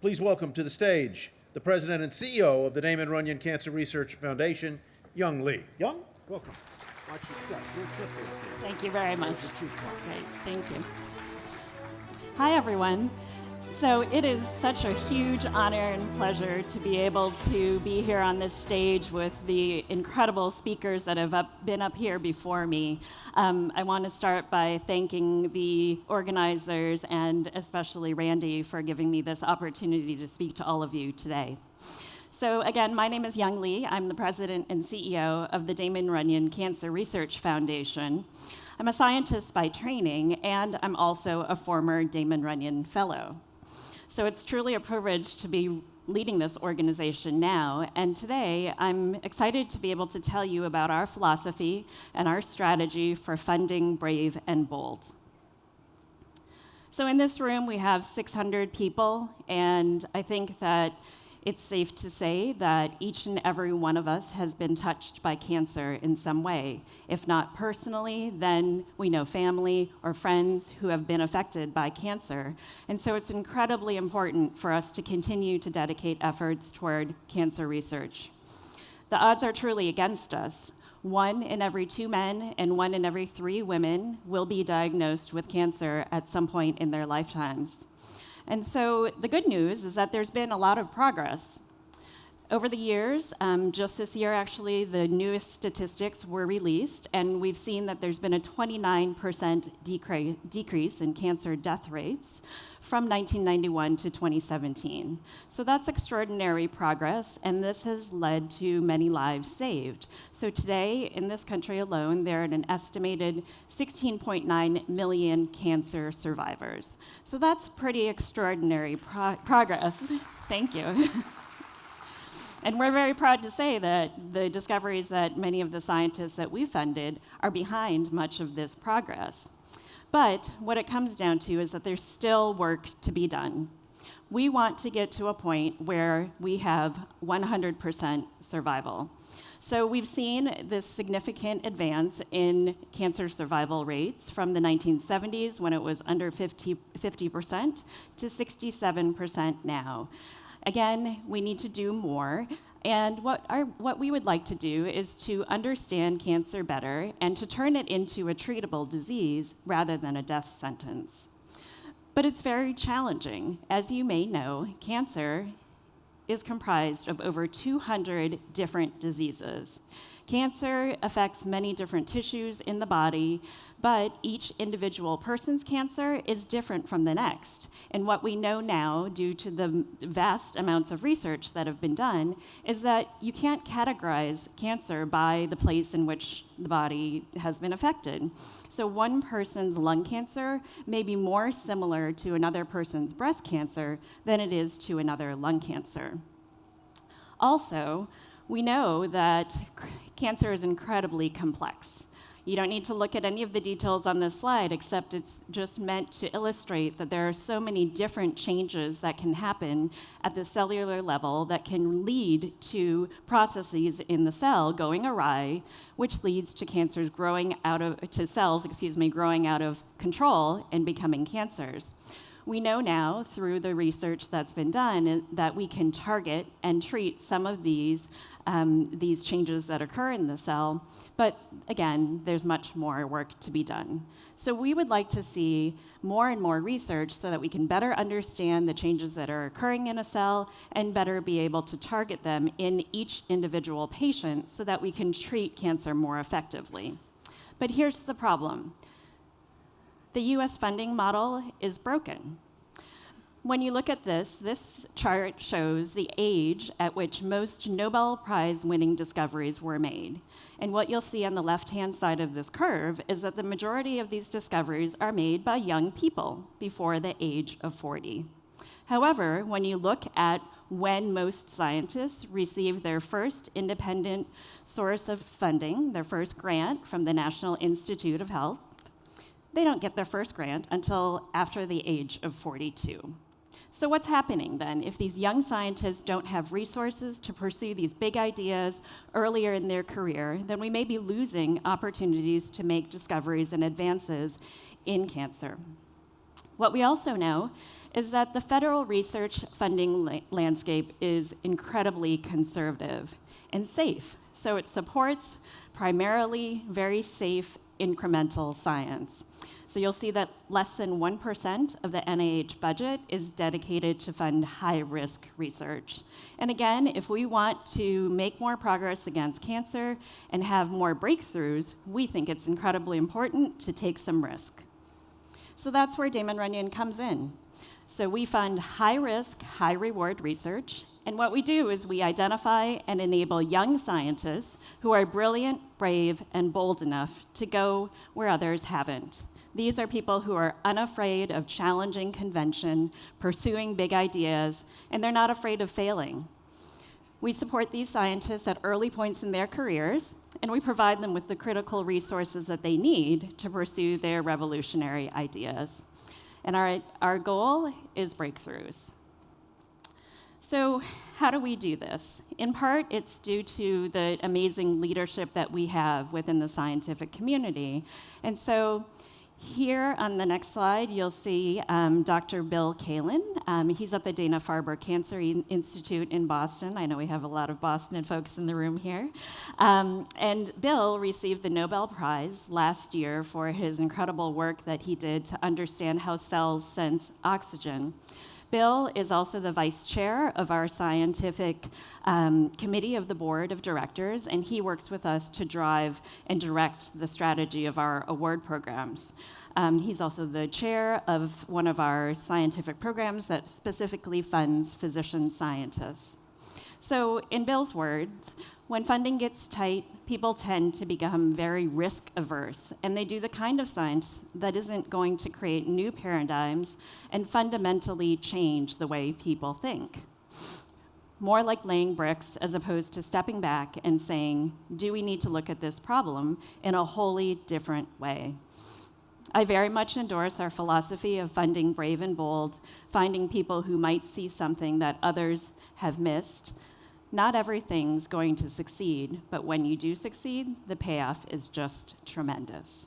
Please welcome to the stage the President and CEO of the Damon Runyon Cancer Research Foundation, Young Lee. Young, welcome. Watch your step. You're slippery. Thank you very much. Great, thank you. Hi, everyone. So it is such a huge honor and pleasure to be able to be here on this stage with the incredible speakers that have been up here before me. I want to start by thanking the organizers and especially Randy for giving me this opportunity to speak to all of you today. So again, my name is Young Lee. I'm the president and CEO of the Damon Runyon Cancer Research Foundation. I'm a scientist by training, and I'm also a former Damon Runyon Fellow. So it's truly a privilege to be leading this organization now, and today I'm excited to be able to tell you about our philosophy and our strategy for funding brave and bold. So in this room we have 600 people, and I think that it's safe to say that each and every one of us has been touched by cancer in some way. If not personally, then we know family or friends who have been affected by cancer. And so it's incredibly important for us to continue to dedicate efforts toward cancer research. The odds are truly against us. 1 in every 2 men and 1 in every 3 women will be diagnosed with cancer at some point in their lifetimes. And so the good news is that there's been a lot of progress. Over the years, just this year actually, the newest statistics were released, and we've seen that there's been a 29% decrease in cancer death rates from 1991 to 2017. So that's extraordinary progress, and this has led to many lives saved. So today, in this country alone, there are an estimated 16.9 million cancer survivors. So that's pretty extraordinary progress. Thank you. And we're very proud to say that the discoveries that many of the scientists that we funded are behind much of this progress. But what it comes down to is that there's still work to be done. We want to get to a point where we have 100% survival. So we've seen this significant advance in cancer survival rates from the 1970s, when it was under 50% to 67% now. Again, we need to do more, and what we would like to do is to understand cancer better and to turn it into a treatable disease rather than a death sentence. But it's very challenging. As you may know, cancer is comprised of over 200 different diseases. Cancer affects many different tissues in the body, but each individual person's cancer is different from the next. And what we know now, due to the vast amounts of research that have been done, is that you can't categorize cancer by the place in which the body has been affected. So one person's lung cancer may be more similar to another person's breast cancer than it is to another lung cancer. Also, we know that cancer is incredibly complex. You don't need to look at any of the details on this slide, except it's just meant to illustrate that there are so many different changes that can happen at the cellular level that can lead to processes in the cell going awry, which leads to cells growing out of control and becoming cancers. We know now, through the research that's been done, that we can target and treat some of these changes that occur in the cell, but again, there's much more work to be done. So we would like to see more and more research so that we can better understand the changes that are occurring in a cell and better be able to target them in each individual patient so that we can treat cancer more effectively. But here's the problem. The US funding model is broken. When you look at this chart shows the age at which most Nobel Prize winning discoveries were made. And what you'll see on the left-hand side of this curve is that the majority of these discoveries are made by young people before the age of 40. However, when you look at when most scientists receive their first independent source of funding, their first grant from the National Institute of Health, they don't get their first grant until after the age of 42. So what's happening then? If these young scientists don't have resources to pursue these big ideas earlier in their career, then we may be losing opportunities to make discoveries and advances in cancer. What we also know is that the federal research funding landscape is incredibly conservative and safe. So it supports primarily very safe incremental science. So you'll see that less than 1% of the NIH budget is dedicated to fund high-risk research. And again, if we want to make more progress against cancer and have more breakthroughs, we think it's incredibly important to take some risk. So that's where Damon Runyon comes in. So we fund high-risk, high-reward research, and what we do is we identify and enable young scientists who are brilliant, brave, and bold enough to go where others haven't. These are people who are unafraid of challenging convention, pursuing big ideas, and they're not afraid of failing. We support these scientists at early points in their careers, and we provide them with the critical resources that they need to pursue their revolutionary ideas. And our goal is breakthroughs. So how do we do this? In part, it's due to the amazing leadership that we have within the scientific community. And so here on the next slide, you'll see Dr. Bill Kalin. He's at the Dana-Farber Cancer Institute in Boston. I know we have a lot of Boston folks in the room here. And Bill received the Nobel Prize last year for his incredible work that he did to understand how cells sense oxygen. Bill is also the vice chair of our scientific committee of the board of directors, and he works with us to drive and direct the strategy of our award programs. He's also the chair of one of our scientific programs that specifically funds physician scientists. So in Bill's words, when funding gets tight, people tend to become very risk averse, and they do the kind of science that isn't going to create new paradigms and fundamentally change the way people think. More like laying bricks as opposed to stepping back and saying, do we need to look at this problem in a wholly different way? I very much endorse our philosophy of funding brave and bold, finding people who might see something that others have missed. Not everything's going to succeed, but when you do succeed, the payoff is just tremendous.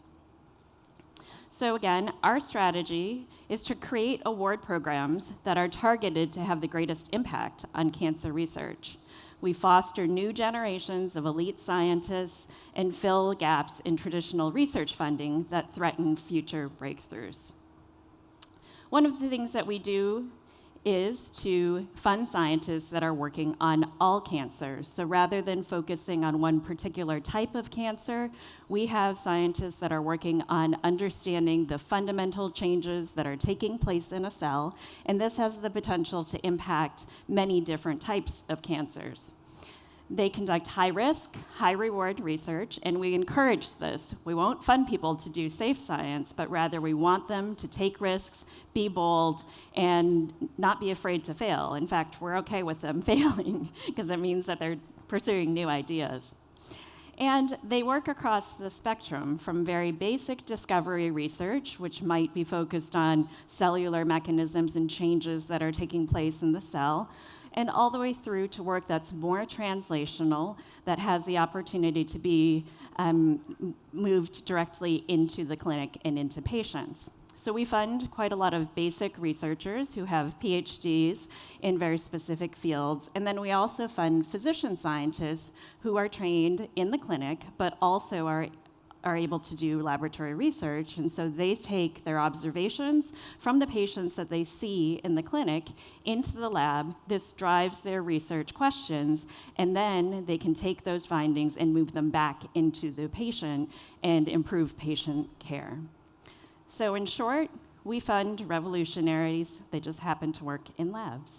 So again, our strategy is to create award programs that are targeted to have the greatest impact on cancer research. We foster new generations of elite scientists and fill gaps in traditional research funding that threaten future breakthroughs. One of the things that we do is to fund scientists that are working on all cancers. So rather than focusing on one particular type of cancer, we have scientists that are working on understanding the fundamental changes that are taking place in a cell, and this has the potential to impact many different types of cancers. They conduct high-risk, high-reward research, and we encourage this. We won't fund people to do safe science, but rather we want them to take risks, be bold, and not be afraid to fail. In fact, we're okay with them failing, because it means that they're pursuing new ideas. And they work across the spectrum from very basic discovery research, which might be focused on cellular mechanisms and changes that are taking place in the cell, and all the way through to work that's more translational, that has the opportunity to be moved directly into the clinic and into patients. So we fund quite a lot of basic researchers who have PhDs in very specific fields, and then we also fund physician scientists who are trained in the clinic, but also are able to do laboratory research, and so they take their observations from the patients that they see in the clinic into the lab. This drives their research questions, and then they can take those findings and move them back into the patient and improve patient care. So in short, we fund revolutionaries. They just happen to work in labs.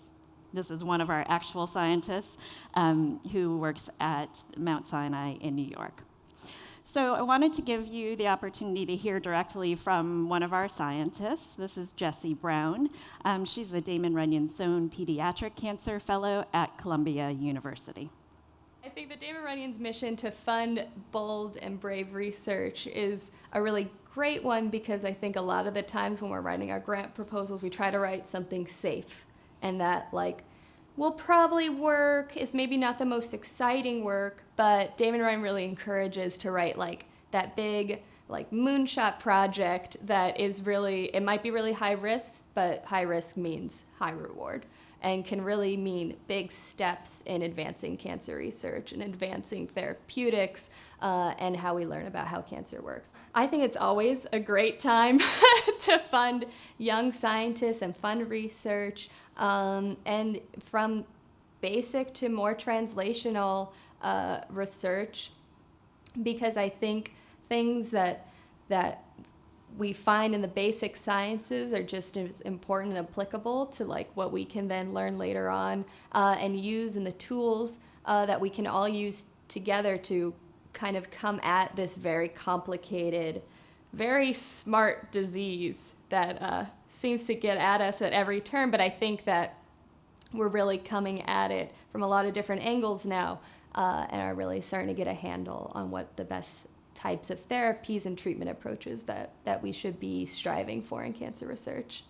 This is one of our actual scientists who works at Mount Sinai in New York. So I wanted to give you the opportunity to hear directly from one of our scientists. This is Jessie Brown. She's a Damon Runyon Sohn Pediatric Cancer Fellow at Columbia University. I think that Damon Runyon's mission to fund bold and brave research is a really great one, because I think a lot of the times when we're writing our grant proposals, we try to write something safe, and that will probably work, is maybe not the most exciting work, but Damon Runyon really encourages to write that big like moonshot project that is really, it might be really high risk, but high risk means high reward and can really mean big steps in advancing cancer research and advancing therapeutics and how we learn about how cancer works. I think it's always a great time to fund young scientists and fund research, and from basic to more translational research, because I think things that we find in the basic sciences are just as important and applicable to like what we can then learn later on and use in the tools that we can all use together to kind of come at this very complicated, very smart disease that seems to get at us at every turn. But I think that we're really coming at it from a lot of different angles now and are really starting to get a handle on what the best types of therapies and treatment approaches that we should be striving for in cancer research.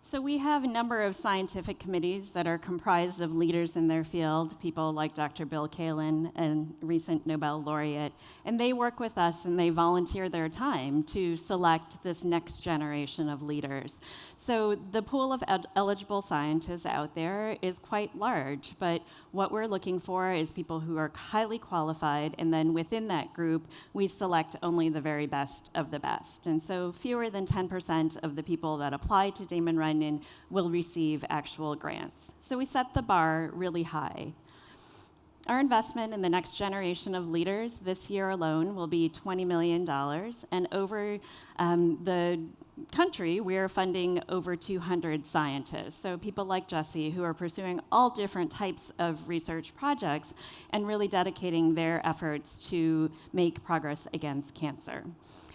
So we have a number of scientific committees that are comprised of leaders in their field, people like Dr. Bill Kalin, a recent Nobel laureate, and they work with us and they volunteer their time to select this next generation of leaders. So the pool of eligible scientists out there is quite large, but what we're looking for is people who are highly qualified, and then within that group, we select only the very best of the best. And so fewer than 10% of the people that apply to Damon Runyon will receive actual grants. So we set the bar really high. Our investment in the next generation of leaders this year alone will be $20 million, and over the country, we are funding over 200 scientists. So people like Jesse, who are pursuing all different types of research projects and really dedicating their efforts to make progress against cancer.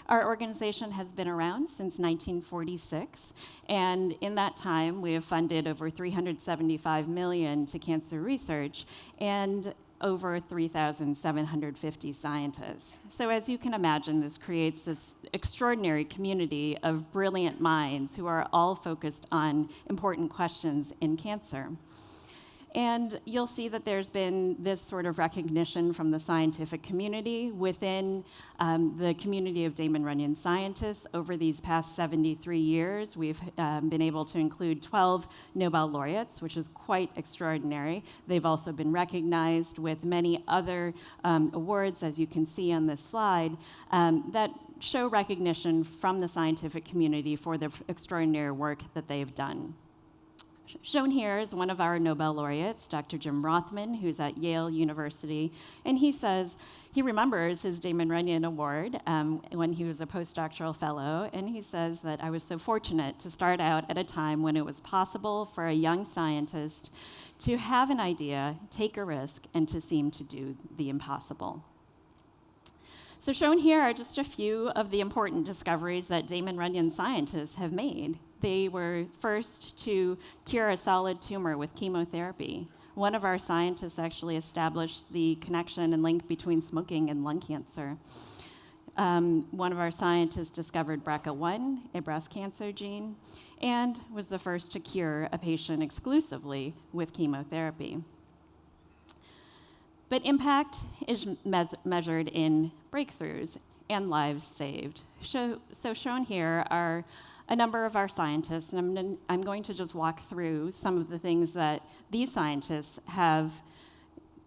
Our organization has been around since 1946, and in that time, we have funded over $375 million to cancer research and over 3,750 scientists. So as you can imagine, this creates this extraordinary community of brilliant minds who are all focused on important questions in cancer. And you'll see that there's been this sort of recognition from the scientific community within the community of Damon Runyon scientists. Over these past 73 years, we've been able to include 12 Nobel laureates, which is quite extraordinary. They've also been recognized with many other awards, as you can see on this slide, that show recognition from the scientific community for the extraordinary work that they've done. Shown here is one of our Nobel laureates, Dr. Jim Rothman, who's at Yale University, and he says he remembers his Damon Runyon Award when he was a postdoctoral fellow, and he says that I was so fortunate to start out at a time when it was possible for a young scientist to have an idea, take a risk, and to seem to do the impossible. So shown here are just a few of the important discoveries that Damon Runyon scientists have made. They were first to cure a solid tumor with chemotherapy. One of our scientists actually established the connection and link between smoking and lung cancer. One of our scientists discovered BRCA1, a breast cancer gene, and was the first to cure a patient exclusively with chemotherapy. But impact is measured in breakthroughs and lives saved. So shown here are a number of our scientists, and I'm going to just walk through some of the things that these scientists have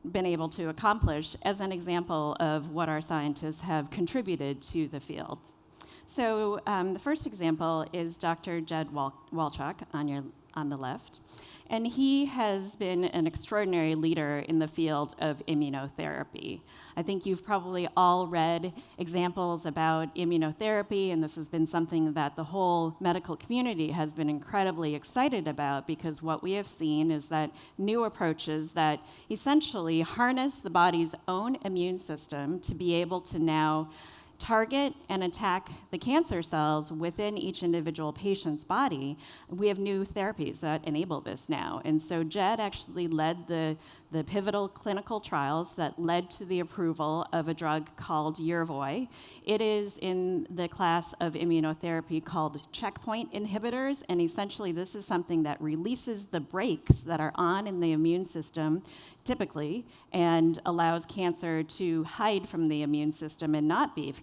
been able to accomplish as an example of what our scientists have contributed to the field. So the first example is Dr. Jed Walchuk on the left. And he has been an extraordinary leader in the field of immunotherapy. I think you've probably all read examples about immunotherapy, and this has been something that the whole medical community has been incredibly excited about, because what we have seen is that new approaches that essentially harness the body's own immune system to be able to now target and attack the cancer cells within each individual patient's body, we have new therapies that enable this now. And so Jed actually led the pivotal clinical trials that led to the approval of a drug called Yervoy. It is in the class of immunotherapy called checkpoint inhibitors, and essentially this is something that releases the brakes that are on in the immune system typically and allows cancer to hide from the immune system and not be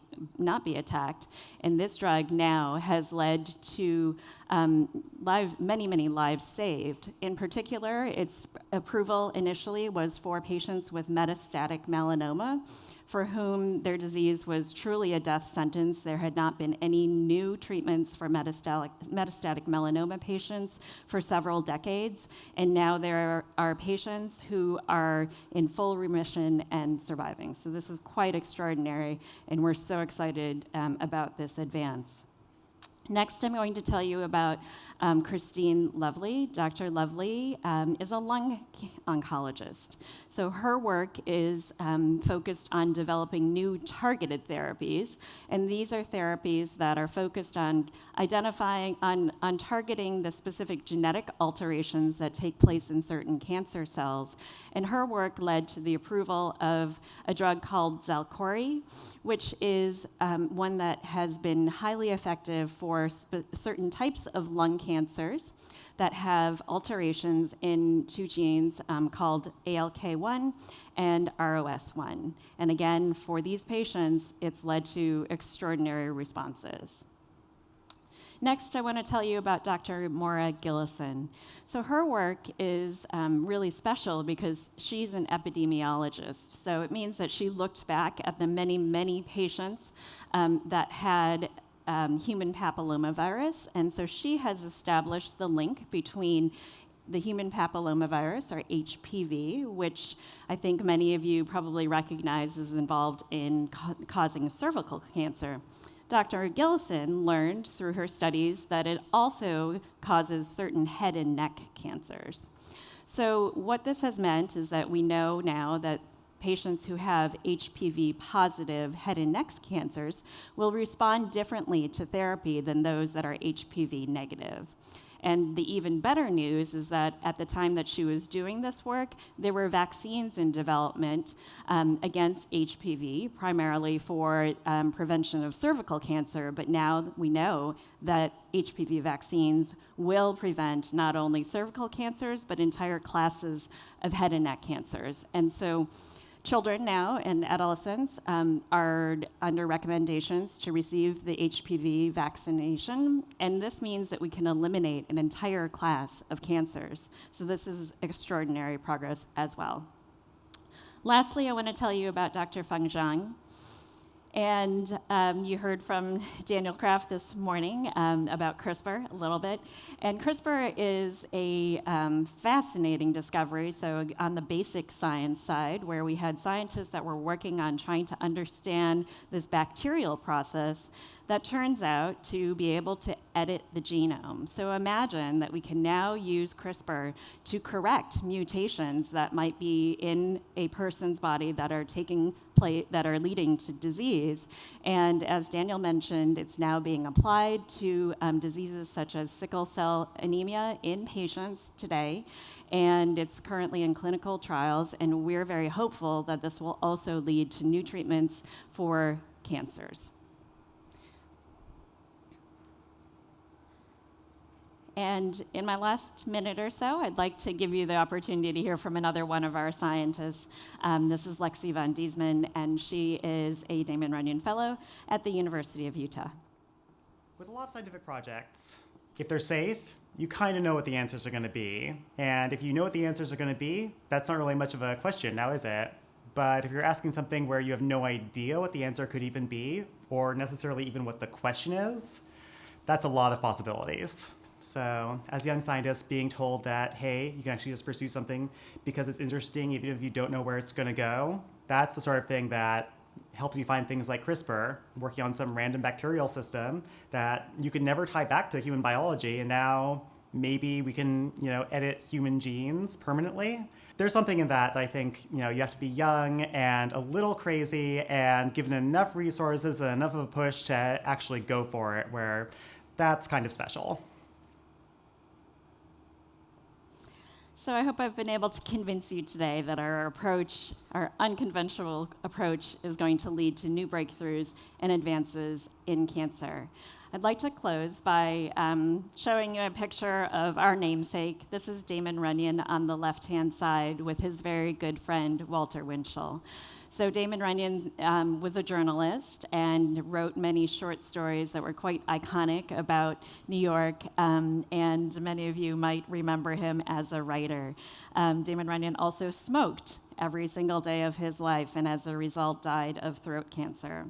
attacked. And this drug now has led to many lives saved. In particular, its approval initially was for patients with metastatic melanoma, for whom their disease was truly a death sentence. There had not been any new treatments for metastatic melanoma patients for several decades, and now there are patients who are in full remission and surviving. So this is quite extraordinary, and we're so excited about this advance. Next, I'm going to tell you about Christine Lovely. Dr. Lovely is a lung oncologist. So her work is focused on developing new targeted therapies, and these are therapies that are focused on identifying, on targeting the specific genetic alterations that take place in certain cancer cells. And her work led to the approval of a drug called Xalkori, which is one that has been highly effective for certain types of lung cancers that have alterations in two genes called ALK1 and ROS1. And again, for these patients, it's led to extraordinary responses. Next, I want to tell you about Dr. Maura Gillison. So her work is really special because she's an epidemiologist. So it means that she looked back at the many patients that had human papillomavirus, and so she has established the link between the human papillomavirus, or HPV, which I think many of you probably recognize is involved in causing cervical cancer. Dr. Gillison learned through her studies that it also causes certain head and neck cancers. So what this has meant is that we know now that patients who have HPV-positive head and neck cancers will respond differently to therapy than those that are HPV negative. And the even better news is that at the time that she was doing this work, there were vaccines in development against HPV, primarily for prevention of cervical cancer, but now we know that HPV vaccines will prevent not only cervical cancers, but entire classes of head and neck cancers. And so children now and adolescents are under recommendations to receive the HPV vaccination, and this means that we can eliminate an entire class of cancers. So this is extraordinary progress as well. Lastly, I want to tell you about Dr. Feng Zhang. And you heard from Daniel Kraft this morning about CRISPR a little bit. And CRISPR is a fascinating discovery. So on the basic science side, where we had scientists that were working on trying to understand this bacterial process that turns out to be able to edit the genome. So imagine that we can now use CRISPR to correct mutations that might be in a person's body that are that are leading to disease. And as Daniel mentioned, it's now being applied to diseases such as sickle cell anemia in patients today. And it's currently in clinical trials, and we're very hopeful that this will also lead to new treatments for cancers. And in my last minute or so, I'd like to give you the opportunity to hear from another one of our scientists. This is Lexi Van Diesman, and she is a Damon Runyon Fellow at the University of Utah. With a lot of scientific projects, if they're safe, you kind of know what the answers are going to be. And if you know what the answers are going to be, that's not really much of a question now, is it? But if you're asking something where you have no idea what the answer could even be, or necessarily even what the question is, that's a lot of possibilities. So as young scientists, being told that, hey, you can actually just pursue something because it's interesting, even if you don't know where it's going to go, that's the sort of thing that helps you find things like CRISPR, working on some random bacterial system that you could never tie back to human biology, and now maybe we can, edit human genes permanently. There's something in that I think, you have to be young and a little crazy and given enough resources and enough of a push to actually go for it, where that's kind of special. So I hope I've been able to convince you today that our unconventional approach, is going to lead to new breakthroughs and advances in cancer. I'd like to close by showing you a picture of our namesake. This is Damon Runyon on the left-hand side with his very good friend, Walter Winchell. So Damon Runyon was a journalist and wrote many short stories that were quite iconic about New York, and many of you might remember him as a writer. Damon Runyon also smoked every single day of his life, and as a result died of throat cancer.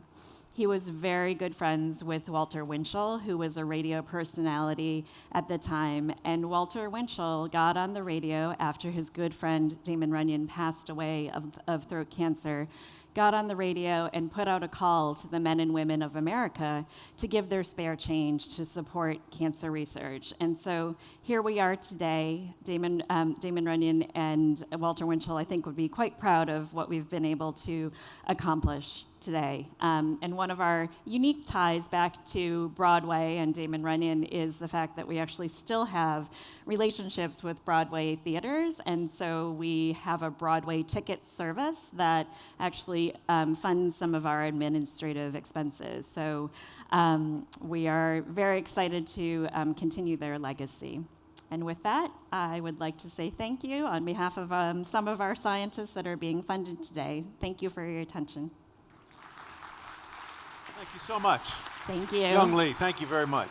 He was very good friends with Walter Winchell, who was a radio personality at the time. And Walter Winchell got on the radio after his good friend Damon Runyon passed away of throat cancer, got on the radio and put out a call to the men and women of America to give their spare change to support cancer research. And so here we are today. Damon Runyon and Walter Winchell, I think, would be quite proud of what we've been able to accomplish today. And one of our unique ties back to Broadway and Damon Runyon is the fact that we actually still have relationships with Broadway theaters, and so we have a Broadway ticket service that actually funds some of our administrative expenses. So we are very excited to continue their legacy. And with that, I would like to say thank you on behalf of some of our scientists that are being funded today. Thank you for your attention. Thank you so much. Thank you. Young Lee, thank you very much.